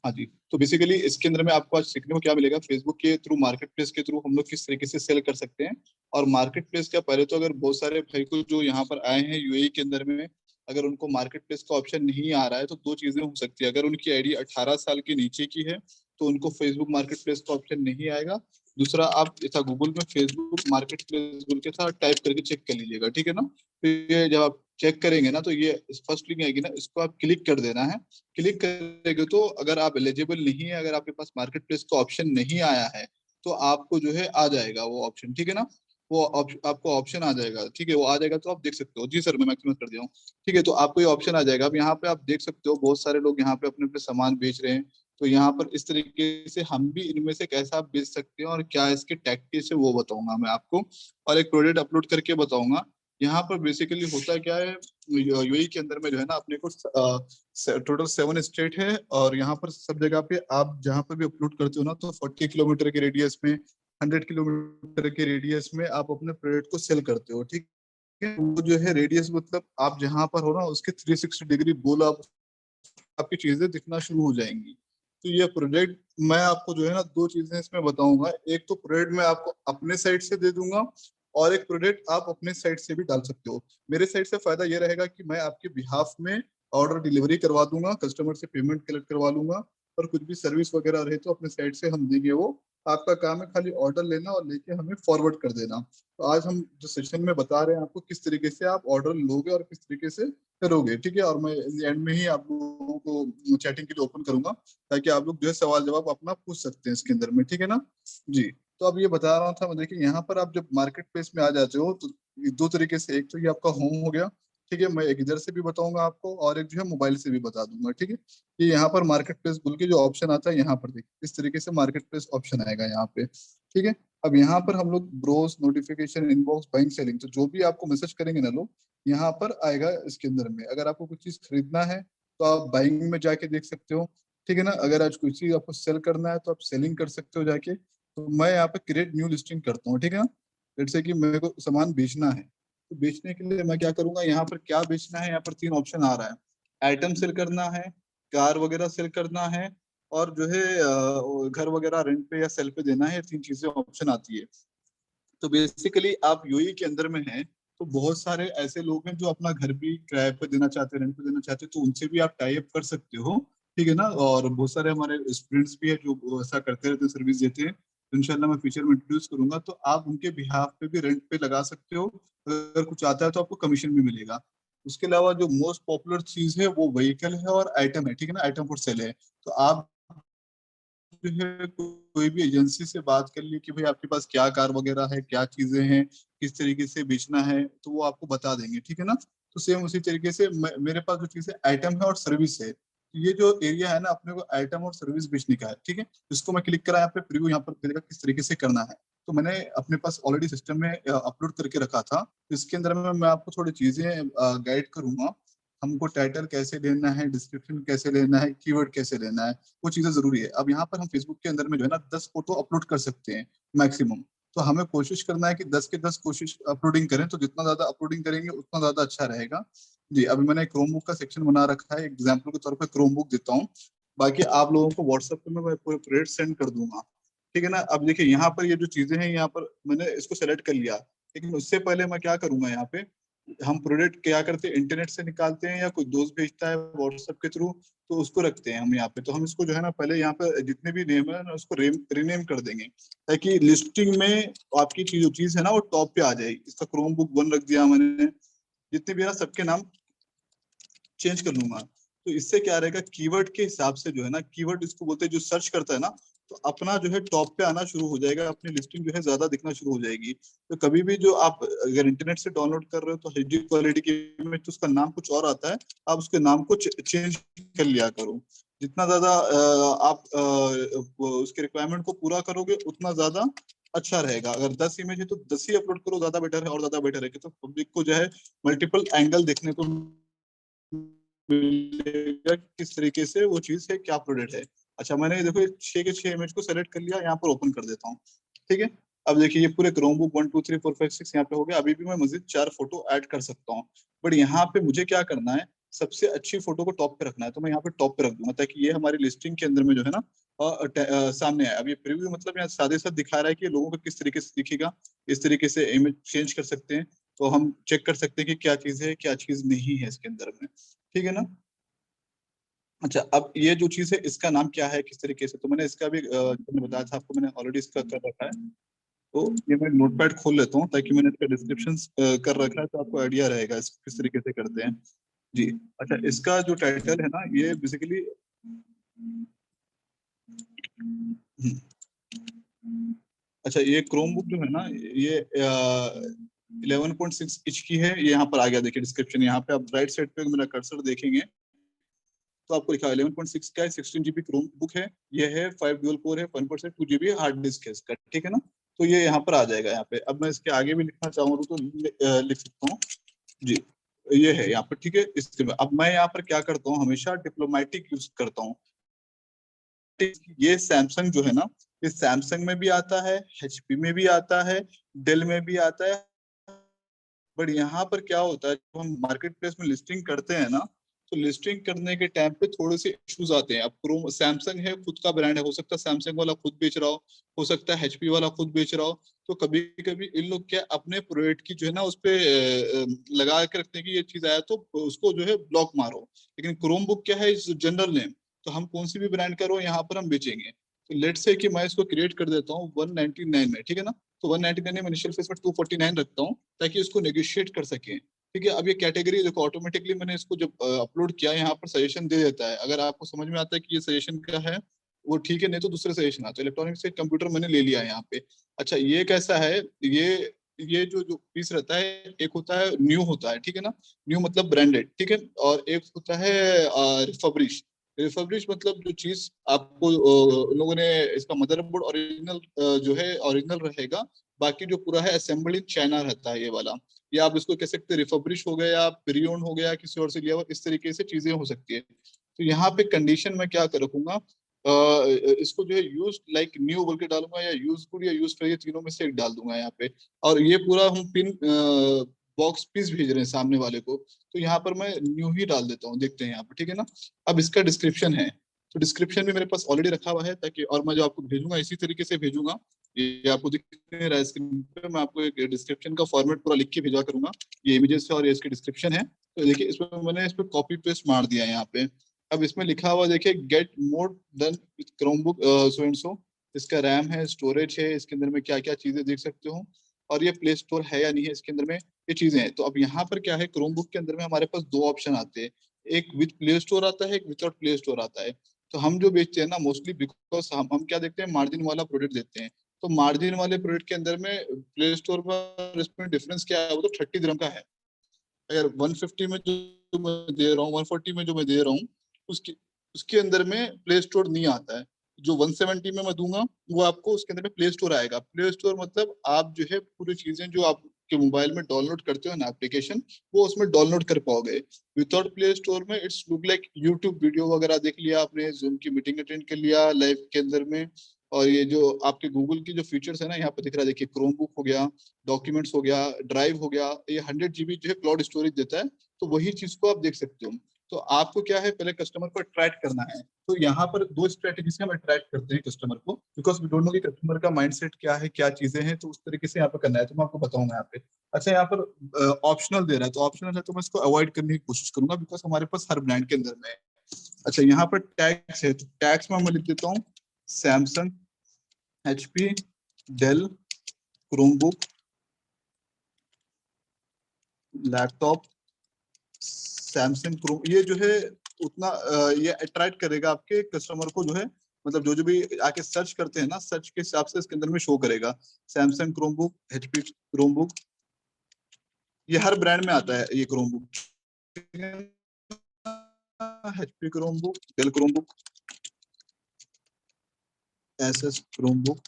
हाँ जी, तो बेसिकली इसके अंदर में आपको आज सीखने को क्या मिलेगा, फेसबुक के थ्रू, मार्केट प्लेस के थ्रू हम लोग किस तरीके से सेल कर सकते हैं। और मार्केट प्लेस का पहले तो अगर बहुत सारे भाई को जो यहाँ पर आए हैं यूएई के अंदर में, अगर उनको मार्केट प्लेस का ऑप्शन नहीं आ रहा है तो दो चीजें हो सकती है। अगर उनकी आईडी 18 साल के नीचे की है तो उनको फेसबुक मार्केट प्लेस का ऑप्शन नहीं आएगा। दूसरा, आप ऐसा गूगल में फेसबुक मार्केट प्लेस बोल के था टाइप करके चेक कर लीजिएगा, ठीक है ना। तो ये जब आप चेक करेंगे ना तो ये फर्स्ट लिंक आएगी ना, इसको आप क्लिक कर देना है। क्लिक करेंगे तो अगर आप एलिजिबल नहीं है, अगर आपके पास मार्केट प्लेस का ऑप्शन नहीं आया है तो आपको जो है आ जाएगा वो ऑप्शन, ठीक है ना। वो आपको ऑप्शन आ जाएगा, ठीक है, वो आ जाएगा तो आप देख सकते हो। जी सर, मैं मैक्सिमम कर दिया हूँ। ठीक है, तो आपको ये ऑप्शन आ जाएगा। अब यहाँ पे आप देख सकते हो बहुत सारे लोग यहाँ पे अपने अपने सामान बेच रहे हैं। तो यहाँ पर इस तरीके से हम भी इनमें से कैसा बेच सकते हैं और क्या इसके टैक्टिक्स है वो बताऊंगा मैं आपको, और एक प्रोडक्ट अपलोड करके बताऊंगा। यहाँ पर बेसिकली होता क्या है, यूएई के अंदर में जो है ना अपने को टोटल 7 स्टेट है, और यहाँ पर सब जगह पे आप जहाँ पर भी अपलोड करते हो ना तो 40 किलोमीटर के रेडियस में, 100 किलोमीटर के रेडियस में आप अपने प्रोडक्ट को सेल करते हो, ठीक है। वो जो है रेडियस मतलब आप जहाँ पर हो ना उसके 360 डिग्री बोल आप आपकी चीजें दिखना शुरू हो जाएंगी। तो ये प्रोजेक्ट मैं आपको जो है ना दो चीजें इसमें बताऊंगा। एक तो प्रोजेक्ट मैं आपको अपने साइड से दे दूंगा, और एक प्रोजेक्ट आप अपने साइड से भी डाल सकते हो। मेरे साइड से फायदा ये रहेगा कि मैं आपके बिहाफ में ऑर्डर डिलीवरी करवा दूंगा, कस्टमर से पेमेंट कलेक्ट करवा लूंगा, और कुछ भी सर्विस वगैरह रहे तो अपने साइड से हम देंगे। वो आपका काम है खाली ऑर्डर लेना और लेके हमें फॉरवर्ड कर देना। तो आज हम जो सेशन में बता रहे हैं आपको किस तरीके से आप ऑर्डर लोगे और किस तरीके से करोगे, ठीक है। और मैं एंड में ही आप लोगों को चैटिंग के लिए ओपन करूंगा ताकि आप लोग जो है सवाल जवाब अपना पूछ सकते हैं इसके अंदर में, ठीक है ना जी। तो अब ये बता रहा था मैं, देखिए यहाँ पर आप जब मार्केट प्लेस में आ जाते हो तो ये दो तरीके से, एक तो ये आपका होम हो गया, ठीक है, मैं एक इधर से भी बताऊंगा आपको और एक जो है मोबाइल से भी बता दूंगा, ठीक है। ये यहाँ पर मार्केट प्लेस बोल के जो ऑप्शन आता है यहाँ पर देखिए इस तरीके से मार्केट प्लेस ऑप्शन आएगा यहाँ पे, ठीक है। अब यहाँ पर हम लोग Bros, notification, inbox, buying, selling, तो जो भी आपको मैसेज करेंगे ना लोग यहाँ पर आएगा। इसके अंदर में अगर आपको कुछ चीज खरीदना है तो आप बाइंग में जाके देख सकते हो, ठीक है ना। अगर आज कोई चीज आपको सेल करना है तो आप सेलिंग कर सकते हो जाके। तो मैं यहाँ पे क्रिएट न्यू लिस्टिंग करता हूँ, ठीक है ना। जैसे कि मेरे को सामान बेचना है तो बेचने के लिए मैं क्या करूंगा, यहाँ पर क्या बेचना है, यहाँ पर तीन ऑप्शन आ रहा है। आइटम सेल करना है, कार वगैरह सेल करना है, और जो है घर वगैरह रेंट पे या सेल पे देना है। तीन चीजें ऑप्शन आती है। तो बेसिकली आप यूएई के अंदर में हैं तो बहुत सारे ऐसे लोग हैं जो अपना घर भी किराए पे देना चाहते हैं, रेंट पे देना चाहते हैं, तो उनसे भी आप टाई अप कर सकते हो, ठीक है ना। और बहुत सारे हमारे स्टूडेंट्स भी है जो ऐसा करते रहते हैं, सर्विस देते हैं। तो इंशाल्लाह मैं फ्यूचर में इंट्रोड्यूस करूंगा, तो आप उनके बिहाफ पे भी रेंट पे लगा सकते हो। अगर कुछ आता है तो आपको कमीशन भी मिलेगा। उसके अलावा जो मोस्ट पॉपुलर चीज है वो व्हीकल है और आइटम है, ठीक है ना, आइटम फॉर सेल है। तो आप जो है कोई भी एजेंसी से बात कर ली कि भाई आपके पास क्या कार वगैरह है, क्या चीजें हैं, किस तरीके से बेचना है, तो वो आपको बता देंगे, ठीक है ना। तो सेम उसी तरीके से मेरे पास जो चीज है आइटम है और सर्विस है। तो ये जो एरिया है ना अपने को आइटम और सर्विस बेचने का है, ठीक है। इसको मैं क्लिक करा यहाँ पे प्रीव्यू, यहाँ पर देगा किस तरीके से करना है। तो मैंने अपने पास ऑलरेडी सिस्टम में अपलोड करके रखा था। तो इसके अंदर में मैं आपको थोड़ी चीजें गाइड करूंगा। हमको टाइटल कैसे लेना है, डिस्क्रिप्शन कैसे लेना है, कीवर्ड कैसे लेना है, वो चीजें जरूरी है। अब यहाँ पर हम फेसबुक के अंदर में जो है ना 10 फोटो अपलोड कर सकते हैं मैक्सिमम। तो हमें कोशिश करना है कि 10 के 10 कोशिश अपलोडिंग करें, तो जितना ज्यादा अपलोडिंग करेंगे उतना ज्यादा अच्छा रहेगा जी। अभी मैंने क्रोम बुक का सेक्शन बना रखा है, एग्जाम्पल के तौर पर क्रोम बुक देता हूँ। बाकी आप लोगों को व्हाट्सएप पे मैं पूरे प्रोजेक्ट सेंड कर दूंगा, ठीक है ना। अब देखिए यहाँ पर ये जो चीजें हैं, यहाँ पर मैंने इसको सेलेक्ट कर लिया, लेकिन उससे पहले मैं क्या करूंगा, यहाँ पे हम प्रोडक्ट क्या करते हैं, इंटरनेट से निकालते हैं या कोई दोस्त भेजता है व्हाट्सएप के थ्रू, तो उसको रखते हैं हम यहाँ पे। तो हम इसको जो है ना पहले यहाँ पे जितने भी नेम है ना उसको रीनेम कर देंगे, ताकि लिस्टिंग में आपकी जो चीज है ना वो टॉप पे आ जाएगी। इसका क्रोम बुक 1 रख दिया मैंने, जितने भी है ना सबके नाम चेंज कर लूंगा। तो इससे क्या रहेगा, कीवर्ड के हिसाब से जो है ना, कीवर्ड इसको बोलते हैं जो सर्च करता है ना, तो अपना जो है टॉप पे आना शुरू हो जाएगा, अपनी लिस्टिंग जो है ज्यादा दिखना शुरू हो जाएगी। तो कभी भी जो आप अगर इंटरनेट से डाउनलोड कर रहे हो तो एचडी क्वालिटी की इमेज, तो उसका नाम कुछ और आता है, आप उसके नाम को चेंज कर लिया करो। जितना ज्यादा आप उसके रिक्वायरमेंट को पूरा करोगे उतना ज्यादा अच्छा रहेगा। अगर 10 इमेज है तो 10 ही अपलोड करो, ज्यादा बेटर है, और ज्यादा बेटर है कि तो पब्लिक को जो है मल्टीपल एंगल देखने को मिलेगा किस तरीके से वो चीज है, क्या प्रोडक्ट है। अच्छा, मैंने देखो 6 के 6 इमेज को सेलेक्ट कर लिया, यहाँ पर ओपन कर देता हूँ, ठीक है। अब देखिए ये पूरे क्रोम बुक 1 2 3 4 5 6 यहाँ पे हो गया। अभी भी मैं मजीद 4 फोटो ऐड कर सकता हूँ, बट यहाँ पे मुझे क्या करना है, सबसे अच्छी फोटो को टॉप पे रखना है, तो मैं यहाँ पे टॉप पे रख दूंगा ताकि ये हमारी लिस्टिंग के अंदर में जो है ना सामने आए। अब ये प्रीव्यू मतलब यहाँ सादे साथ दिखा रहा है कि लोगों को किस तरीके से दिखेगा, इस तरीके से इमेज चेंज कर सकते हैं, तो हम चेक कर सकते हैं कि क्या चीज है क्या चीज नहीं है इसके अंदर में, ठीक है ना। अच्छा, अब ये जो चीज है इसका नाम क्या है किस तरीके से, तो मैंने इसका भी मैंने बताया था आपको, मैंने ऑलरेडी इसका कर रखा है। तो ये मैं नोटपैड खोल लेता हूँ ताकि मैंने इसका डिस्क्रिप्शन कर रखा है, तो आपको आइडिया रहेगा इस किस तरीके से करते हैं। जी। अच्छा, इसका जो टाइटल है ना ये बेसिकली, अच्छा ये क्रोमबुक जो है ना ये 11.6 इंच की है, ये यहाँ पर आ गया देखिए डिस्क्रिप्शन, यहाँ पे आप राइट साइड पे मेरा कर्सर देखेंगे तो आपको लिखा है 11.6 का है, 16 GB क्रोम बुक है, ये है 5 डुअल कोर है, 1% 2 GB हार्ड डिस्क है इसका, ठीक है ना। तो ये यहाँ पर आ जाएगा यहाँ पे। अब मैं इसके आगे भी लिखना चाहूँ तो लिख सकता हूँ। जी, ये है यहाँ पर, ठीक है। इसके बाद अब मैं यहाँ पर क्या करता हूँ, हमेशा डिप्लोमेटिक यूज करता हूँ। ये सैमसंग जो है ना, ये सैमसंग में भी आता है, एचपी में भी आता है, डेल में भी आता है। बट यहाँ पर क्या होता है, जब हम मार्केट प्लेस में लिस्टिंग करते हैं ना, तो लिस्टिंग करने के टाइम पे थोड़े से इश्यूज आते हैं। अब क्रोम सैमसंग है, खुद का ब्रांड है, हो सकता है सैमसंग वाला खुद बेच रहा हो सकता है एचपी वाला खुद बेच रहा हो, तो कभी कभी इन लोग क्या अपने प्रोडक्ट की जो है ना उस पे लगा के रखते हैं कि ये चीज आया तो उसको जो है ब्लॉक मारो। लेकिन क्रोम बुक क्या है, इस जनरल नेम, तो हम कौन सी भी ब्रांड का रो यहाँ पर हम बेचेंगे। तो लेट से कि मैं इसको क्रिएट कर देता हूँ 199 में, ठीक है ना। तो 199 में इनिशियल फेस में 249 रखता हूँ ताकि इसको नेगोशिएट कर सके, ठीक है। अब ये कैटेगरी देखो ऑटोमेटिकली मैंने इसको जब अपलोड किया यहाँ पर सजेशन दे देता है, अगर आपको समझ में आता है कि ये सजेशन का है वो ठीक है, नहीं तो दूसरे सजेशन आता है। इलेक्ट्रॉनिक से कंप्यूटर मैंने ले लिया है यहाँ पे। अच्छा, ये कैसा है, ये जो जो पीस रहता है, एक होता है न्यू होता है, ठीक है ना। न्यू मतलब ब्रांडेड, ठीक है। और एक होता है रिफर्बिश। रिफर्बिश मतलब जो चीज आपको उन लोगों ने इसका मदरबोर्ड ओरिजिनल जो है ओरिजिनल रहेगा, बाकी जो पूरा है असेंबल इन चाइना रहता है ये वाला। या आप इसको कह सकते हैं रिफर्बिश हो गया, प्रियोन हो गया, किसी और से लिया हुआ, इस तरीके से चीजें हो सकती है। तो यहाँ पे कंडीशन में क्या कर रखूंगा, इसको जो है यूज लाइक न्यू बोल के डालूंगा, या यूज गुड या यूज ये तीनों में से एक डाल दूंगा यहाँ पे। और ये पूरा हम पिन बॉक्स पीस भेज रहे हैं सामने वाले को, तो यहाँ पर मैं न्यू ही डाल देता हूँ, देखते हैं यहाँ पर, ठीक है ना। अब इसका डिस्क्रिप्शन है, तो डिस्क्रिप्शन भी मेरे पास ऑलरेडी रखा हुआ है ताकि, और मैं जो आपको भेजूंगा इसी तरीके से भेजूंगा। ये आपको दिख नहीं रहा है स्क्रीन पे, मैं आपको एक डिस्क्रिप्शन का फॉर्मेट पूरा लिख के भेजा करूंगा। ये इमेजेस है और ये इसकी डिस्क्रिप्शन है, तो देखिए इसमें मैंने इस पे कॉपी पेस्ट मार दिया है यहाँ पे। अब इसमें लिखा हुआ देखिए get more than with Chromebook so and so, इसका रैम है, स्टोरेज है, इसके अंदर में क्या क्या चीजें देख सकते हो, और ये प्ले स्टोर है या नहीं है इसके अंदर में, ये चीजें हैं। तो अब यहाँ पर क्या है, क्रोमबुक के अंदर में हमारे पास दो ऑप्शन आते हैं, एक विथ प्ले स्टोर आता है, एक विदाउट प्ले स्टोर आता है। तो हम जो बेचते हैं ना मोस्टली, बिकॉज हम क्या देखते हैं, मार्जिन वाला प्रोडक्ट देते हैं। तो मार्जिन वाले प्रोडक्ट के अंदर में प्ले स्टोर पर इसमें डिफरेंस क्या है, वो तो 30 dirham का है। अगर 150 में जो मैं दे रहा हूँ, 140 में जो मैं दे रहा हूँ, उसके उसके अंदर में प्ले स्टोर नहीं आता है। जो 170 में मैं दूंगा वो आपको उसके अंदर में प्ले स्टोर आएगा। प्ले स्टोर मतलब आप जो है पूरी चीजें जो आपके मोबाइल में डाउनलोड करते हो ना एप्लीकेशन, वो उसमें डाउनलोड कर पाओगे। विदाउट प्ले स्टोर में it's look like YouTube video वगैरह देख लिया आपने, जूम की मीटिंग अटेंड कर लिया लाइव के अंदर में। और ये जो आपके गूगल की जो फीचर्स है ना यहाँ पे दिख रहा है, देखिए क्रोम बुक हो गया, डॉक्यूमेंट्स हो गया, ड्राइव हो गया, ये 100 GB जो है क्लाउड स्टोरेज देता है। तो वही चीज को आप देख सकते हो। तो आपको क्या है, पहले कस्टमर को अट्रैक्ट करना है। तो यहाँ पर दो स्ट्रेटेजी से हम अट्रैक्ट करते हैं कस्टमर को, बिकॉज वी डोंट नो कि कस्टमर का माइंडसेट क्या है, क्या चीजें हैं, तो उस तरीके से यहाँ पर करना है, तो मैं आपको बताऊंगा यहाँ पे। अच्छा, यहाँ पर ऑप्शनल दे रहा है, तो ऑप्शनल है तो मैं इसको अवॉइड करने की कोशिश करूंगा, बिकॉज हमारे पास हर ब्रांड के अंदर में है। अच्छा, यहाँ पर टैक्स है, तो टैक्स में मैं लिख देता हूँ Samsung, HP, Dell, Chromebook, laptop, Samsung pro, ये जो है उतना ये अट्रैक्ट करेगा आपके कस्टमर को जो है, मतलब जो जो भी आके सर्च करते हैं ना, सर्च के हिसाब से इसके अंदर में शो करेगा। सैमसंग क्रोमबुक, एचपी क्रोमबुक, ये हर ब्रांड में आता है ये Chromebook. HP Chromebook, Dell Chromebook, SS Chromebook,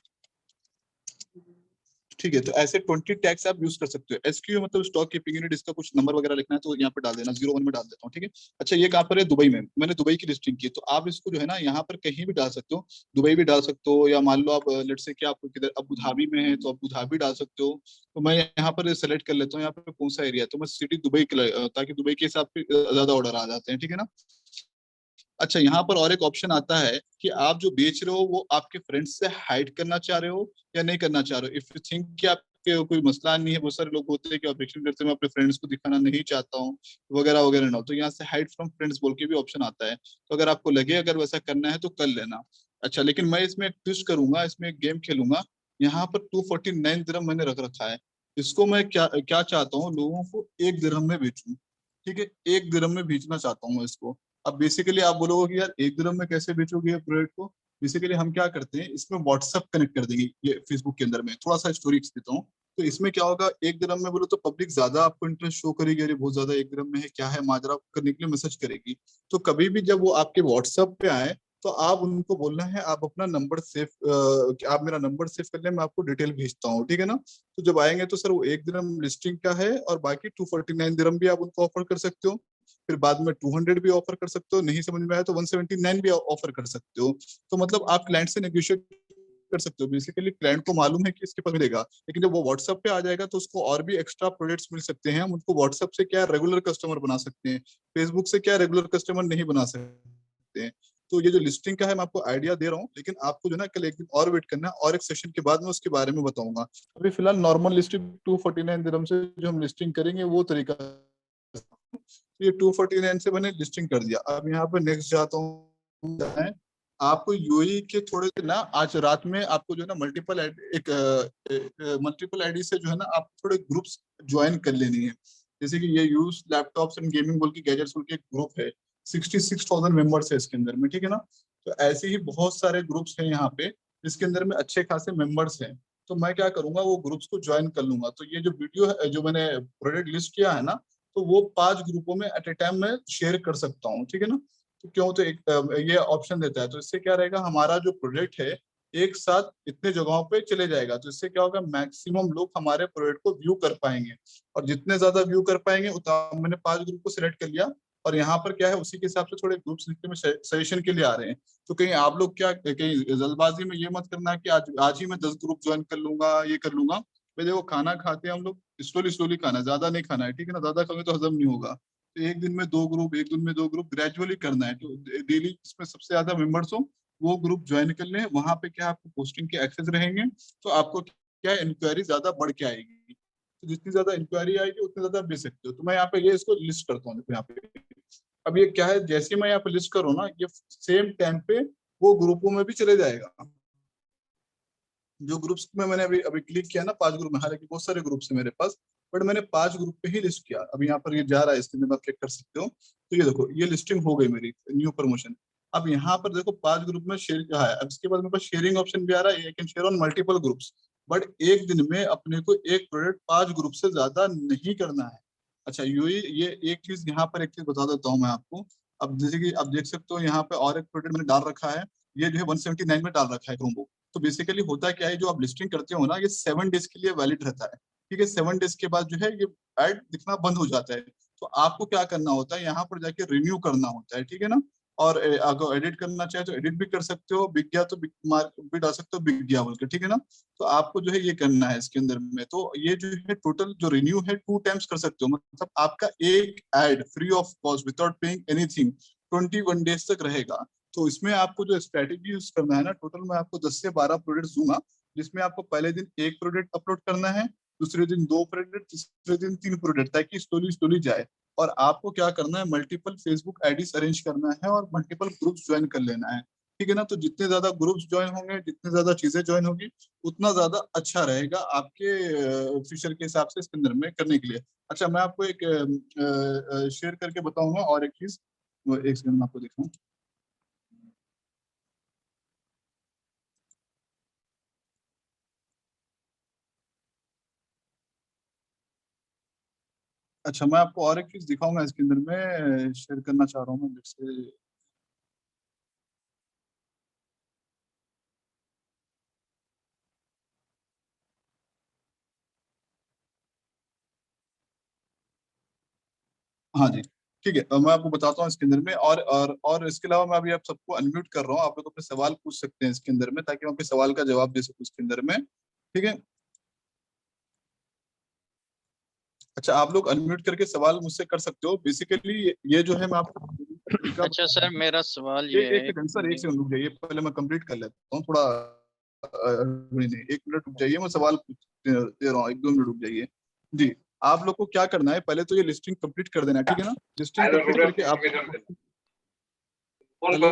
ठीक है, तो ऐसे 20 टैग्स आप यूज कर सकते हो। एसक्यू मतलब स्टॉक कीपिंग यूनिट, इसका कुछ नंबर वगैरह लिखना है तो यहाँ पे डाल देना, 01 में डाल देता हूँ, ठीक है। अच्छा, ये कहाँ पर है? दुबई में। मैंने दुबई की लिस्टिंग की, तो आप इसको जो है ना यहाँ पर कहीं भी डाल सकते हो। दुबई भी डाल सकते हो, या मान लो आप लेट से कि आप किधर अबू धाबी में है तो अबू धाबी डाल सकते हो। तो मैं यहाँ पर सेलेक्ट कर लेता हूँ यहाँ पे कौन सा एरिया है, तो मैं सिटी दुबई ताकि दुबई के हिसाब से ज्यादा ऑर्डर आ जाते हैं, ठीक है ना। अच्छा, यहाँ पर और एक ऑप्शन आता है कि आप जो बेच रहे हो वो आपके फ्रेंड्स से हाइड करना चाह रहे हो या नहीं करना चाह रहे हो। इफ यू थिंक कि आपके कोई मसला नहीं है, बहुत सारे लोग होते हैं कि ऑब्जेक्शन करते हैं मैं अपने फ्रेंड्स को दिखाना नहीं चाहता हूँ वगैरह वगैरह ना, तो यहाँ से हाइड फ्रॉम फ्रेंड्स बोल के भी ऑप्शन आता है। तो अगर आपको लगे अगर वैसा करना है तो कर लेना। अच्छा, लेकिन मैं इसमें एक ट्विस्ट करूंगा, इसमें एक गेम खेलूंगा। यहाँ पर 249 दिरहम मैंने रख रखा है। इसको मैं क्या क्या चाहता हूँ, लोगों को 1 दिरहम में बेचूं। ठीक है, 1 दिरहम में बेचना चाहता हूँ मैं इसको। अब बेसिकली आप बोलोगे कि यार 1 दिरहम में कैसे बेचोगे ये प्रोडक्ट को। बेसिकली हम क्या करते हैं, इसमें व्हाट्सअप कनेक्ट कर देंगे ये फेसबुक के अंदर में। थोड़ा सा स्टोरी देता हूँ। तो इसमें क्या होगा, 1 दिरहम में बोलो तो पब्लिक ज्यादा आपको इंटरेस्ट शो करेगी, अरे बहुत ज्यादा 1 दिरहम में है, क्या है माजरा करने के लिए मैसेज करेगी। तो कभी भी जब वो आपके व्हाट्सएप पे आए तो आप उनको बोलना है आप अपना नंबर सेव, आप मेरा नंबर सेव कर ले, मैं आपको डिटेल भेजता हूँ, ठीक है ना। तो जब आएंगे तो सर वो 1 दिरहम लिस्टिंग का है, और बाकी 249 दिरहम भी आप उनको ऑफर कर सकते हो। फिर बाद में 200 भी ऑफर कर सकते हो, नहीं समझ में आया तो 179 भी ऑफर कर सकते हो। तो मतलब आप क्लाइंट से नेगोशिएट कर सकते हो। बेसिकली क्लाइंट को मालूम है कि इसके पास मिलेगा, लेकिन जब वो व्हाट्सएप पे आ जाएगा तो उसको और भी एक्स्ट्रा प्रोडक्ट्स मिल सकते हैं। हम उनको व्हाट्सएप से क्या रेगुलर कस्टमर बना सकते हैं, फेसबुक से क्या रेगुलर कस्टमर नहीं बना सकते हैं। तो ये जो लिस्टिंग का है मैं आपको आइडिया दे रहा हूँ, लेकिन आपको जो ना कल एक दिन और वेट करना है, और एक सेशन के बाद में उसके बारे में बताऊंगा। अभी फिलहाल नॉर्मल लिस्टिंग 249 दिरहम से जो हम लिस्टिंग करेंगे वो तरीका। ये 249 से मैंने लिस्टिंग कर दिया। अब यहाँ पे नेक्स्ट जाता हूँ। आपको यूएई के थोड़े ना आज रात में आपको जो है ना मल्टीपल आईडी से जो है ना आप थोड़े ग्रुप्स ज्वाइन कर लेनी है। जैसे कि ये यूज लैपटॉप्स एंड गेमिंग बोल के गैजेट्स बोल के एक ग्रुप है। 66,000 मेंबर्स है इसके अंदर में, ठीक है ना। तो ऐसे ही बहुत सारे ग्रुप्स हैं यहाँ पे जिसके अंदर में अच्छे खासे मेंबर्स हैं। तो मैं क्या करूंगा, वो ग्रुप्स को ज्वाइन कर लूंगा। तो ये जो वीडियो है जो मैंने प्रोडक्ट लिस्ट किया है ना, तो वो 5 ग्रुपों में एट ए टाइम में शेयर कर सकता हूँ, ठीक है ना। तो क्यों, तो एक ये ऑप्शन देता है, तो इससे क्या रहेगा, हमारा जो प्रोजेक्ट है एक साथ इतने जगहों पे चले जाएगा। तो इससे क्या होगा, मैक्सिमम लोग हमारे प्रोजेक्ट को व्यू कर पाएंगे। और जितने ज्यादा व्यू कर पाएंगे उतना, मैंने 5 ग्रुप को सिलेक्ट कर लिया। और यहाँ पर क्या है, उसी के हिसाब से थोड़े ग्रुप्स लिखने में सजेशन के लिए आ रहे हैं। तो कहीं आप लोग क्या कहीं जल्दबाजी में ये मत करना कि आज आज ही मैं 10 ग्रुप ज्वाइन कर लूंगा, ये कर लूंगा। भाई देखो, खाना खाते हैं हम लोग, स्लोली स्लोली खाना है, ज्यादा नहीं खाना है, ठीक है ना। ज्यादा खाओगे तो हजम नहीं होगा। तो एक दिन में 2 ग्रुप, एक दिन में 2 ग्रुप ग्रेजुअली करना है। तो डेली इसमें सबसे ज्यादा मेंबर्स हो वो ग्रुप ज्वाइन कर लें। वहां पे क्या आपको पोस्टिंग के एक्सेस रहेंगे, तो आपको क्या इंक्वायरी ज्यादा बढ़ के आएगी। तो जितनी ज्यादा इंक्वायरी आएगी उतनी ज्यादा बेच सकते हो। तो मैं यहाँ पे ये इसको लिस्ट करता हूँ, देखो यहाँ पे। अब ये क्या है, जैसे मैं यहाँ पे लिस्ट करूँ ना, ये सेम टाइम पे वो ग्रुपों में भी चले जाएगा। जो ग्रुप्स में मैंने अभी अभी क्लिक किया ना, 5 ग्रुप में, हालांकि बहुत सारे ग्रुप्स है मेरे पास, बट मैंने 5 ग्रुप पे ही लिस्ट किया। अभी यहाँ पर ये जा रहा है, इसके अंदर आप चेक कर सकते हो। तो ये देखो, ये लिस्टिंग हो गई मेरी, न्यू प्रमोशन। अब यहाँ पर देखो 5 ग्रुप में शेयर किया है। अब इसके बाद मेरे पास शेयरिंग ऑप्शन भी आ रहा है, can share on multiple groups. But एक दिन में अपने को एक प्रोडक्ट 5 ग्रुप से ज्यादा नहीं करना है। अच्छा, ये एक चीज यहाँ पर, एक चीज बता देता हूँ मैं आपको। अब जैसे कि आप देख सकते हो यहाँ पे और एक प्रोडक्ट मैंने डाल रखा है। ये जो है 179 में डाल रखा है क्रोमबुक। तो बेसिकली होता क्या है, जो आप लिस्टिंग करते हो ना, ये 7 डेज के लिए वैलिड रहता है। ठीक है, 7 डेज के बाद जो है ये ऐड दिखना बंद हो जाता है। तो आपको क्या करना होता है, यहाँ पर जाके रिन्यू करना होता है, ठीक है ना। और अगर एडिट करना चाहे तो एडिट भी कर सकते हो, बिक गया तो बिक मार्क भी डाल सकते हो, बिक गया बोलकर, ठीक है ना। तो आपको जो है ये करना है इसके अंदर में। तो ये जो है टोटल जो रिन्यू है 2 टाइम्स कर सकते हो, मतलब आपका एक ad free of cost without paying anything 21 days तक रहेगा। तो इसमें आपको जो स्ट्रेटेजी यूज करना है ना, टोटल मैं आपको 10 से 12 प्रोडक्ट दूंगा। जिसमें आपको पहले दिन एक प्रोडक्ट अपलोड करना है, दूसरे दिन 2 प्रोडक्ट, तीसरे दिन 3 प्रोडक्ट, ताकि स्टोरी स्टोरी जाए। और आपको क्या करना है, मल्टीपल फेसबुक आईडीज अरेंज करना है और मल्टीपल ग्रुप्स ज्वाइन कर लेना है, ठीक है ना। तो जितने ज्यादा ग्रुप्स ज्वाइन होंगे, जितने ज्यादा चीजें ज्वाइन होगी, उतना ज्यादा अच्छा रहेगा आपके फ्यूचर के हिसाब से इसके अंदर में करने के लिए। अच्छा, मैं आपको एक शेयर करके बताऊंगा और एक चीज, एक सेकंड में आपको दिखाऊं। अच्छा, मैं आपको और एक चीज दिखाऊंगा इसके अंदर में, शेयर करना चाह रहा हूँ मैं जैसे। हाँ जी, ठीक है। मैं आपको बताता हूँ इसके अंदर में, और इसके अलावा मैं अभी आप सबको अनम्यूट कर रहा हूँ, आप लोग अपने सवाल पूछ सकते हैं इसके अंदर में, ताकि मैं अपने सवाल का जवाब दे सकूँ इसके अंदर में, ठीक है। अच्छा, आप लोग अनम्यूट करके सवाल मुझसे कर सकते हो। बेसिकली ये जो है मैं आपको तरीका अच्छा बता सर, रहा हूँ। मेरा सवाल ये एक है सेकंड सर, एक कि सेकंड रुक जाइए, पहले मैं कंप्लीट कर लेता हूँ थोड़ा। नहीं नहीं, 1 मिनट रुक जाइए, मैं सवाल दे रहा हूँ, 1-2 मिनट रुक जाइए। जी, आप लोग को क्या करना है, पहले तो ये लिस्टिंग कंप्लीट कर देना है, ठीक है ना। लिस्टिंग कंप्लीट करके आप, हेलो,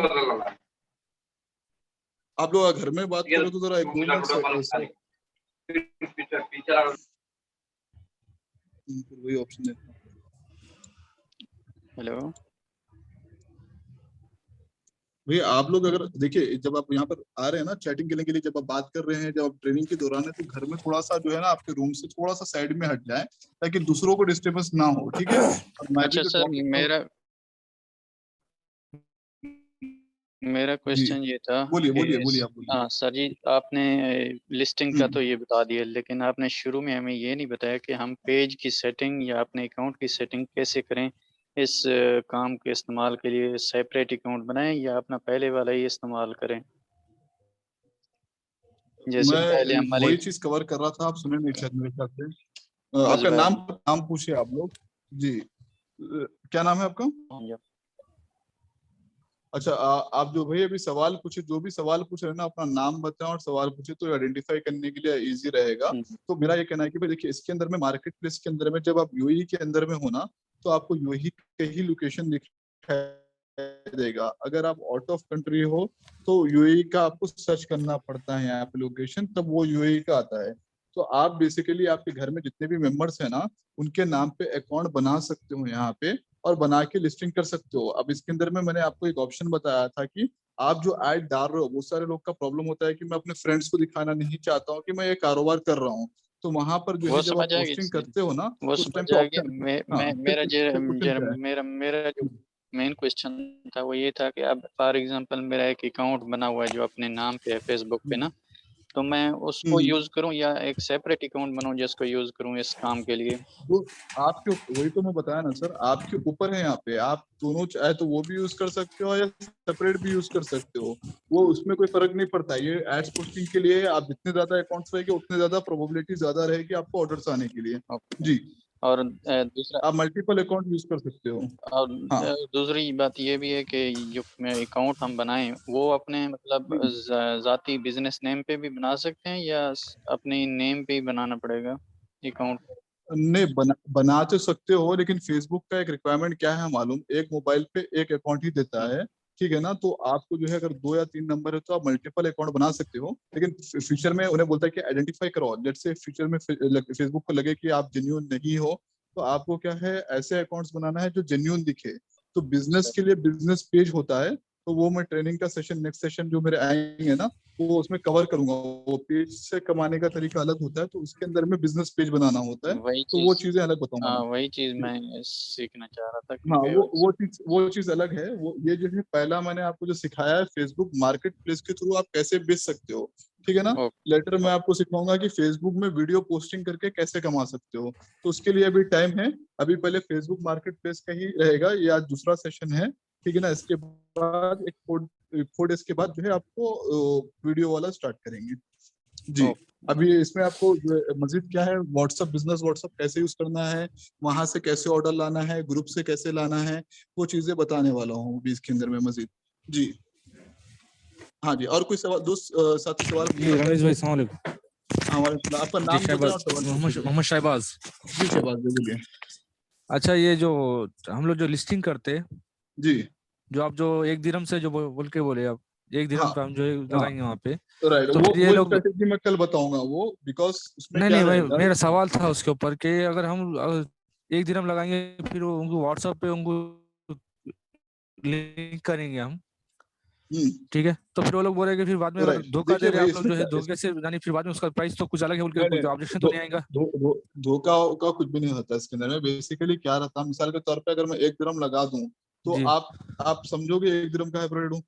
आप लोग घर में बात करो तो जरा 1-2 मिनट से वही ऑप्शन देता हूँ। हेलो भैया आप लोग अगर देखिए, जब आप यहाँ पर आ रहे हैं ना चैटिंग करने के लिए, जब आप बात कर रहे हैं, जब आप ट्रेनिंग के दौरान है, तो घर में थोड़ा सा जो है ना आपके रूम से थोड़ा सा साइड में हट जाए, ताकि दूसरों को डिस्टर्बेंस ना हो, ठीक है। और मैं भी अच्छा जो सर, टॉपिक, मेरा जी क्वेश्चन ये था बोलिए कि बोलिए बोलिए, आप बोलिए। हाँ सर जी, आपने लिस्टिंग का तो हम्म, ये बता दिया, लेकिन आपने शुरू में हमें ये नहीं बताया कि हम पेज की सेटिंग या अपने अकाउंट की सेटिंग कैसे करें। इस काम के इस्तेमाल के लिए सेपरेट अकाउंट बनाएं या अपना पहले वाला ही इस्तेमाल करें, जैसे पहले मैं हमारे वही चीज कवर कर रहा था, आप सुने नहीं शायद मेरे ख्याल से। बस आपका नाम भाई। नाम पूछिए आप लोग। जी, क्या नाम है आपका? अच्छा, आप जो भाई अभी सवाल पूछे, जो भी सवाल पूछ रहे हैं ना, अपना नाम बताएं और सवाल पूछे, तो आइडेंटिफाई करने के लिए इजी रहेगा। तो मेरा ये कहना है कि भाई देखिए, इसके अंदर में मार्केट प्लेस के अंदर में जब आप यूएई के अंदर में हो ना, तो आपको यूएई का ही लोकेशन दिखाई देगा। अगर आप आउट ऑफ कंट्री हो, तो यूएई का आपको सर्च करना पड़ता है यहाँ पे लोकेशन, तब वो यूएई का आता है। तो आप बेसिकली आपके घर में जितने भी मेंबर्स हैं ना, उनके नाम पे अकाउंट बना सकते हो यहाँ पे, और बना के लिस्टिंग कर सकते हो। अब इसके अंदर में मैंने आपको एक ऑप्शन बताया था कि आप जो ऐड डाल रहे हो, बहुत सारे लोग का प्रॉब्लम होता है कि मैं अपने फ्रेंड्स को दिखाना नहीं चाहता हूँ कि मैं ये कारोबार कर रहा हूँ। तो वहां पर जो वो है, जब समझ आप आ पोस्टिंग गई, करते हो ना, वो तो उस टाइम समझ पे आ गया। ऑप्शन, हाँ मैं फिर मेरा फिर क्वेश्चन क्या है? मेरा जो मेन क्वेश्चन था वो ये था कि अब फॉर एग्जांपल मेरा एक अकाउंट बना हुआ है जो अपने नाम पे है फेसबुक पे ना, तो मैं उसको हम्म, यूज करूं या एक सेपरेट अकाउंट बनाऊं जिसको यूज करूं इस काम के लिए। वो वही तो मैं बताया ना सर, आपके ऊपर है। यहाँ पे आप दोनों चाहे तो वो भी यूज कर सकते हो या सेपरेट भी यूज कर सकते हो, वो उसमें कोई फर्क नहीं पड़ता। ये एड्स पोस्टिंग के लिए आप जितने ज्यादा अकाउंट्स रहेंगे, उतने ज्यादा प्रोबेबिलिटी ज्यादा रहेगी आपको ऑर्डर्स आने के लिए। ओके। जी, और दूसरा, आप मल्टीपल अकाउंट यूज कर सकते हो। और हाँ दूसरी बात ये भी है कि जो अकाउंट हम बनाएं वो अपने मतलब जी, जाती बिजनेस नेम पे भी बना सकते हैं या अपने नेम पे ही बनाना पड़ेगा अकाउंट। नहीं बना तो सकते हो, लेकिन फेसबुक का एक रिक्वायरमेंट क्या है मालूम, एक मोबाइल पे एक अकाउंट ही देता है, ठीक है ना। तो आपको जो है, अगर 2 या 3 नंबर है तो आप मल्टीपल अकाउंट बना सकते हो, लेकिन फ्यूचर में उन्हें बोलता है कि आइडेंटिफाई करो। लेट से फ्यूचर में फेसबुक को लगे कि आप जेन्यून नहीं हो, तो आपको क्या है, ऐसे अकाउंट्स बनाना है जो जेन्यून दिखे। तो बिजनेस के लिए बिजनेस पेज होता है, तो वो मैं ट्रेनिंग का सेशन, नेक्स्ट सेशन जो मेरे आएंगे ना, वो उसमें कवर करूंगा। वो पेज से कमाने का तरीका अलग होता है, तो उसके अंदर में बिजनेस पेज बनाना होता है, वही तो वो चीज, चीजें अलग बताऊंगा हाँ मैं। वही चीज मैं सीखना चाह रहा था हाँ, क्योंकि वो चीज अलग है। वो ये जो है, पहला मैंने आपको जो सिखाया है, फेसबुक मार्केट प्लेस के थ्रू आप कैसे बेच सकते हो, ठीक है ना। ओ, लेटर मैं आपको सिखाऊंगा कि फेसबुक में वीडियो पोस्टिंग करके कैसे कमा सकते हो। तो उसके लिए अभी टाइम है। अभी पहले फेसबुक मार्केट प्लेस का ही रहेगा, ये आज दूसरा सेशन है, ठीक है ना। इसके बाद एक 4 डेज के बाद जो है आपको वीडियो वाला स्टार्ट करेंगे। जी, ओ, अभी इसमें आपको मजीद क्या है, व्हाट्सअप बिजनेस, व्हाट्सअप कैसे यूज करना है, वहां से कैसे ऑर्डर लाना है, ग्रुप से कैसे लाना है, वो चीजें बताने वाला हूँ अभी इसके अंदर में मजीद। जी, हाँ जी, और कोई सवाल दोस्त साथी सवाल जी पूछना चाहे रमेश तो? भाई, सलाम वालेकुम। हमारे आपका जी नाम बताएं और शहबाज, सवाल पूछिए। मोहम्मद शहबाज। जी शहबाज भाई बोलिए। अच्छा, ये जो हम लोग जो लिस्टिंग करते हैं, जी, जो आप जो एक दिरहम से जो बोल के बोले आप, एक हाँ दिरहम पे हम जो है हाँ, लगाएंगे वहां पे, राइट। तो वो फिर ये वो लोग। स्ट्रेटेजी मैं कल बताऊंगा वो, बिकॉज उसमें नहीं क्या नहीं भाई, रहेगा। मेरा सवाल था उसके ऊपर कि अगर हम एक दिरहम लगाएंगे, फिर वो उनको व्हाट्सएप पे उनको लिंक करेंगे हम, ठीक है, तो फिर वो लोग बोलेंगे, फिर बाद में अगर राइट, धोखा दे देखिए रहे भाई आप लोग इसमें जो है क्या, धोखे इसमें से, यानी फिर बाद में उसका प्राइस तो कुछ अलग है बोल के नहीं कुछ नहीं, ऑब्जेक्शन तो धो, नहीं आएगा। धो, धो, धोखा का कुछ भी नहीं होता इसके अंदर में। बेसिकली क्या रहता है, मिसाल के तौर पे अगर मैं 1 दिरहम लगा दूं, तो जी आप समझोगे 1 दिरहम का है रेट।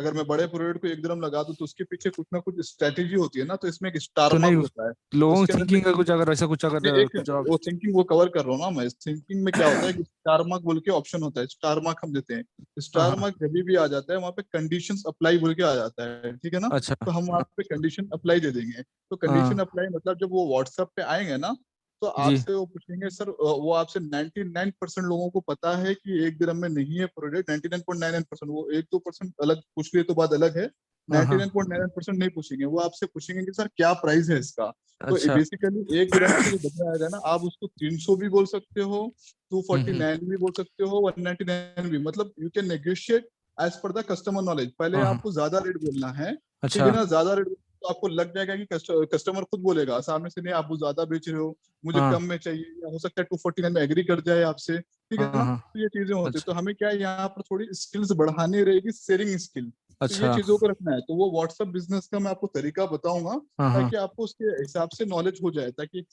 अगर मैं बड़े प्रोडक्ट को 1 dirham लगा दूं तो उसके पीछे कुछ ना कुछ स्ट्रेटेजी होती है ना, तो इसमें एक स्टार तो मार्क नहीं, होता है लोगों उसके की अंदर थिंकिंग से। का कुछ अगर ऐसा कुछ नहीं, अगर एक कुछ आप। वो थिंकिंग वो कवर कर रहा हूँ ना मैं। थिंकिंग में क्या होता है कि स्टार मार्क बोल के ऑप्शन होता है, स्टार मार्क हम देते हैं। हाँ स्टार हाँ। मार्क जब भी आ जाता है वहाँ पे कंडीशंस अप्लाई बोल के आ जाता है, ठीक है ना। अच्छा। तो हम वहाँ पे कंडीशन अप्लाई दे देंगे। तो कंडीशन हाँ अप्लाई मतलब जब वो व्हाट्सएप पे आएंगे ना, तो जी आपसे वो पूछेंगे सर, वो आपसे 99% लोगों को पता है कि 1 dirham में नहीं है प्रोडक्ट। 99.99%, वो 1-2% अलग पूछ लिए तो बात अलग है। हाँ हाँ। 99.99% नहीं पूछेंगे, वो आपसे पूछेंगे कि सर क्या प्राइस है इसका। तो अच्छा। बेसिकली 1 dirham से जो बदला आएगा ना, आप उसको 300 भी बोल सकते हो, हम्म। 249 भी बोल सकते हो, 199 भी, मतलब you can negotiate as per the customer knowledge. पहले हाँ हाँ। आपको ज्यादा रेट बोलना है, ठीक अच्छा। है ना। ज्यादा रेट तो आपको लग जाएगा कि कस्टमर खुद बोलेगा सामने से, नहीं आप वो ज्यादा बेच रहे हो, मुझे हाँ कम में चाहिए, या हो सकता है 249 में एग्री कर जाए आपसे, ठीक है हाँ ना। हाँ। तो ये चीजें होती है, तो अच्छा। हमें क्या है यहाँ पर थोड़ी स्किल्स बढ़ानी रहेगी, शेयरिंग स्किल। तो ये अच्छा। चीजों को रखना है। तो वो व्हाट्सएप बिजनेस का मैं आपको तरीका बताऊंगा, हाँ हाँ। ताकि आपको उसके हिसाब से नॉलेज हो जाए, ताकि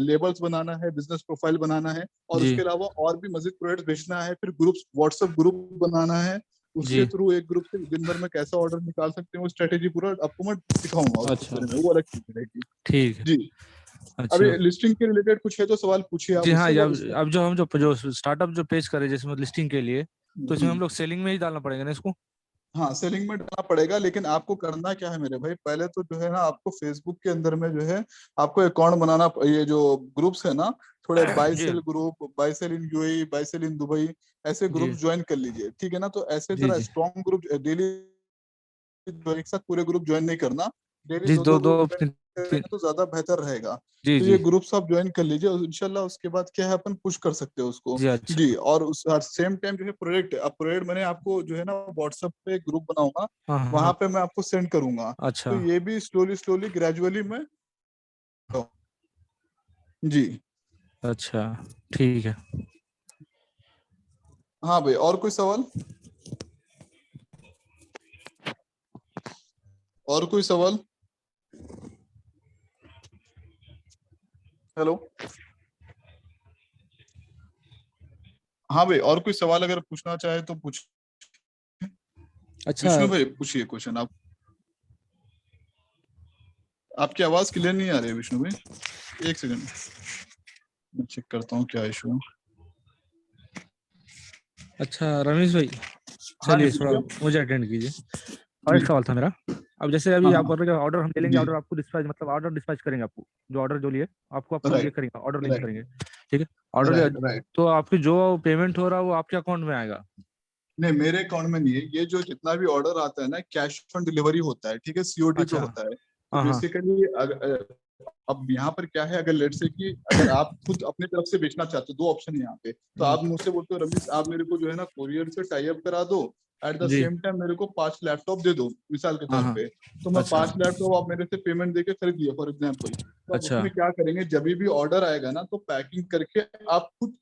लेबल्स बनाना है, बिजनेस प्रोफाइल बनाना है, और जी उसके अलावा और भी मजीद प्रोडक्ट्स बेचना है, फिर ग्रुप्स, व्हाट्सएप ग्रुप बनाना है। उसके जी। थ्रू एक ग्रुप से दिन भर में कैसा ऑर्डर निकाल सकते हैं, वो स्ट्रेटेजी पूरा आपको मैं सिखाऊंगा उसके अच्छा। बारे में, वो अलग चीज रहेगी। ठीक है। जी। अभी अच्छा। लिस्टिंग के रिलेटेड कुछ है तो सवाल पूछिए आप जी हाँ, मुझसे, ये वो अब जो हम जो स्टार्टअप जो पेज करें जैसे मतलब लिस्टिंग के लिए, तो इसमें हम लोग सेलिंग में ही डालना पड़ेगा ना इसको? हाँ सेलिंग में डालना पड़ेगा। लेकिन आपको करना क्या है मेरे भाई, पहले तो जो है ना, आपको फेसबुक के अंदर में जो है आपको अकाउंट बनाना, ये जो ग्रुप्स है ना, थोड़े बाय जी। Sell group, buy sell in UAE, buy sell in Dubai, ऐसे जी। ग्रुप्स ज्वाइन कर लीजिए, ठीक है ना। तो ऐसे जी। जरा जी। स्ट्रॉन्ग ग्रुप डेली, एक साथ पूरे ग्रुप ज्वाइन नहीं करना, डेली जी, दो दो दो दो ग्रुप ज्वाइन तीन, तीन। करेंगे तो ज्यादा बेहतर रहेगा। जी तो जी। ये ग्रुप्स आप ज्वाइन कर लीजिए, और इंशाल्लाह उसके बाद क्या है, अपन पुश कर सकते हैं उसको। जी अच्छा। जी। और उस सेम टाइम जो है प्रोजेक्ट, अब प्रोजेक्ट मैंने आपको जो है ना व्हाट्सएप पे ग्रुप बनाऊंगा, हाँ हाँ वहां हाँ। पे मैं आपको सेंड करूंगा। अच्छा। तो ये भी स्लोली स्लोली ग्रेजुअली मैं, जी। अच्छा। ठीक है। हाँ भाई, और कोई सवाल? और कोई सवाल? हेलो। हाँ भाई, और कोई सवाल अगर पूछना चाहे तो पूछ। अच्छा। विष्णु भाई पूछिए क्वेश्चन आप। आपकी आवाज क्लियर नहीं आ रही है विष्णु भाई, एक सेकंड, मैं चेक करता हूँ क्या इशू है। अच्छा रमेश भाई, हाँ जी चलिए थोड़ा पूछिए। मुझे अटेंड कीजिए। और एक जी। सवाल था मेरा। अब जैसे अभी हाँ आप हाँ। बोल रहे हैं ऑर्डर हम ले लेंगे, जी। ऑर्डर आपको डिस्पैच मतलब ऑर्डर डिस्पैच करेंगे आपको, जो ऑर्डर जो लिए आपको आपको ये राइट। करेंगे, ऑर्डर लिंक राइट। करेंगे। ठीक है। Order right. राइट। तो आपकी जो पेमेंट हो रहा है वो आपके अकाउंट में आएगा? नहीं, मेरे अकाउंट में नहीं है। ये जो जितना भी ऑर्डर आता है ना, कैश ऑन डिलीवरी होता है, ठीक है, सीओडी पे अच्छा। होता है। तो हाँ हाँ। बेसिकली अब यहाँ पर क्या है, अगर लेट से कि अगर आप खुद अपनी तरफ से बेचना चाहते हो, दो ऑप्शन है यहाँ पे। तो आप मुझसे बोलते हो रमेश, आप मेरे को जो है ना कोरियर से टाई अप करा दो, एट द जी। सेम टाइम मेरे को 5 लैपटॉप दे दो, मिसाल के हाँ तौर हाँ। पे। तो मैं अच्छा। 5 लैपटॉप आप मेरे से पेमेंट देके खरीद लिया फॉर एग्जाम्पल। तो अब अच्छा। उसमें क्या करेंगे, जब भी ऑर्डर आएगा ना, तो पैकिंग करके आप खुद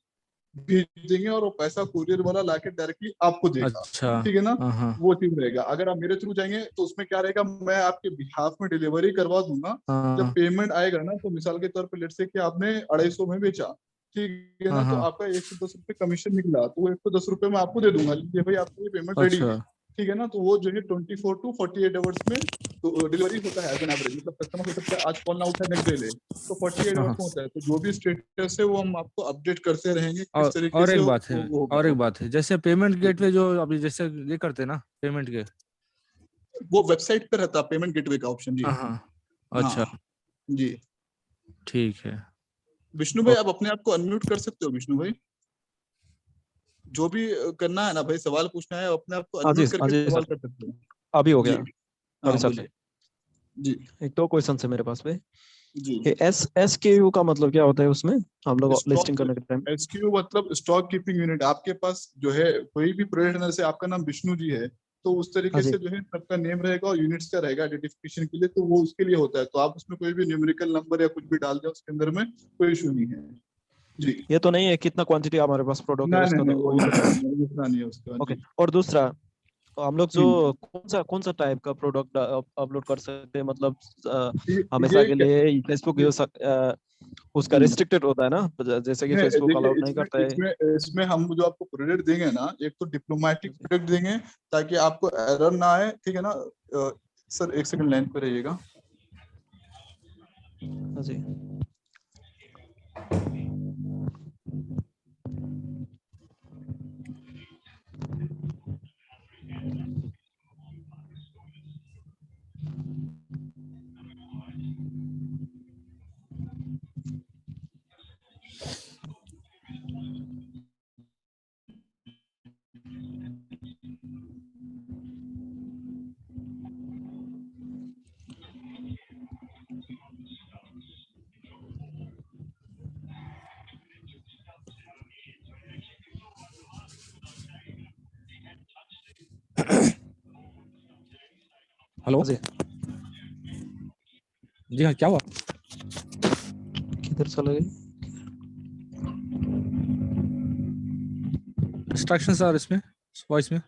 भेज देंगे, और वो पैसा कुरियर वाला लाके डायरेक्टली आपको देगा, अच्छा। ठीक है ना। हाँ हाँ। वो चीज रहेगा। अगर आप मेरे थ्रू जाएंगे तो उसमें क्या रहेगा, मैं आपके बिहाफ में डिलीवरी करवा दूंगा। जब हाँ पेमेंट आएगा ना, तो मिसाल के तौर पे लेट से कि आपने 250 में बेचा, ठीक है हाँ ना, तो हाँ। आपका 110 रुपये कमीशन निकला, तो वो 110 रुपये मैं आपको दे दूंगा, लीजिए भाई आपकी ये पेमेंट रेडी अच्छा। है, ठीक है ना। तो वो जो है 24 to 48 आवर्स में तो डिलीवरी होता है एज एन एवरेज। मतलब कस्टमर हो सकता है आज कॉल ना उठाए, नेक्स्ट डे ले, तो 48 हाँ आवर्स हाँ। में होता है। तो जो भी स्टेटस है वो हम आपको अपडेट करते रहेंगे, किस तरीके और से एक बात है, वो और होगा। एक बात है, जैसे पेमेंट गेटवे जो अभी जैसे ये करते हैं ना पेमेंट के। वो वेबसाइट पे रहता है पेमेंट गेटवे का ऑप्शन, जी। हाँ हाँ। अच्छा। हाँ जी। ठीक है। विष्णु भाई, ओ, आप अपने आप को अनम्यूट कर सकते हो विष्णु भाई। जो भी करना है ना भाई, सवाल पूछना है, अपने आप को हाँ जी, अनम्यूट हाँ करके जी सवाल सर, कर सकते हो। अभी हो जी। गया। अभी हाँ सर से बोलिए। जी। एक दो क्वेश्चन है मेरे पास में। जी। ये एस के यू का मतलब क्या होता है उसमें, हम लोग लिस्टिंग स्टॉक, करने के टाइम? एसक्यू मतलब स्टॉक कीपिंग यूनिट। आपके पास जो है कोई भी प्रोजेक्ट से आपका नाम विष्णु जी है, तो उस हाँ तरीके जी। से जो है सबका नेम रहेगा और यूनिट्स का रहेगा आइडेंटिफिकेशन के लिए, तो वो उसके लिए होता है। तो आप उसमें कोई भी न्यूमेरिकल नंबर या कुछ भी डाल दें उसके अंदर में, कोई इशू नहीं है। जी। ये तो नहीं है कितना क्वांटिटी हमारे पास प्रोडक्ट है नहीं नहीं उसका, नहीं, तो वो वो तो नहीं है? इतना नहीं है उसका, ओके। जी। और दूसरा, तो हम लोग जो कौन सा टाइप का प्रोडक्ट अपलोड कर सकते हैं, मतलब हमेशा के ये लिए फेसबुक उसका हम्म, रिस्ट्रिक्टेड होता है ना, जैसे कि नहीं फेसबुक देखिए, अलाउड नहीं इसमें करता है। इसमें इसमें हम जो आपको प्रोडक्ट देंगे ना, एक तो डिप्लोमेटिक प्रोडक्ट देंगे ताकि आपको एरर ना आए, ठीक है ना। सर एक सेकंड लाइन पे रहिएगा। हाँ जी। हेलो। हाँ जी। जी हाँ, क्या हुआ? किधर चले गए? डिस्ट्रैक्शंस आ रहे इसमें, वॉइस में।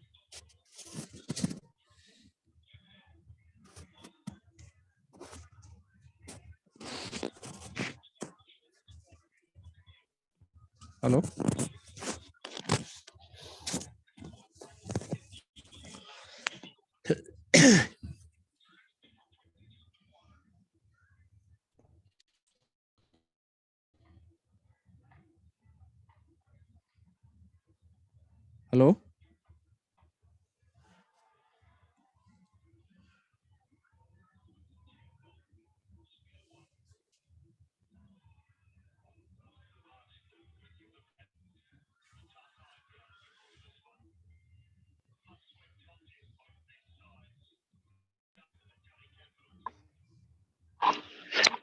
Hello. Hello.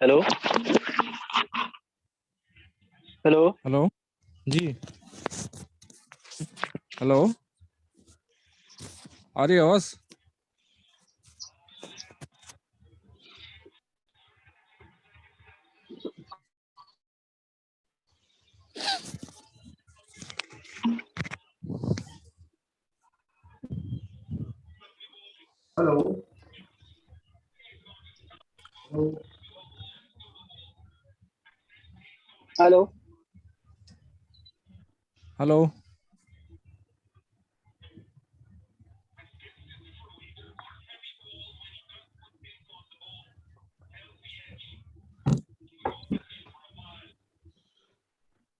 Hello hello. Hello. जी। हेलो। आ रही है आवाज? हेलो। हेलो। हेलो।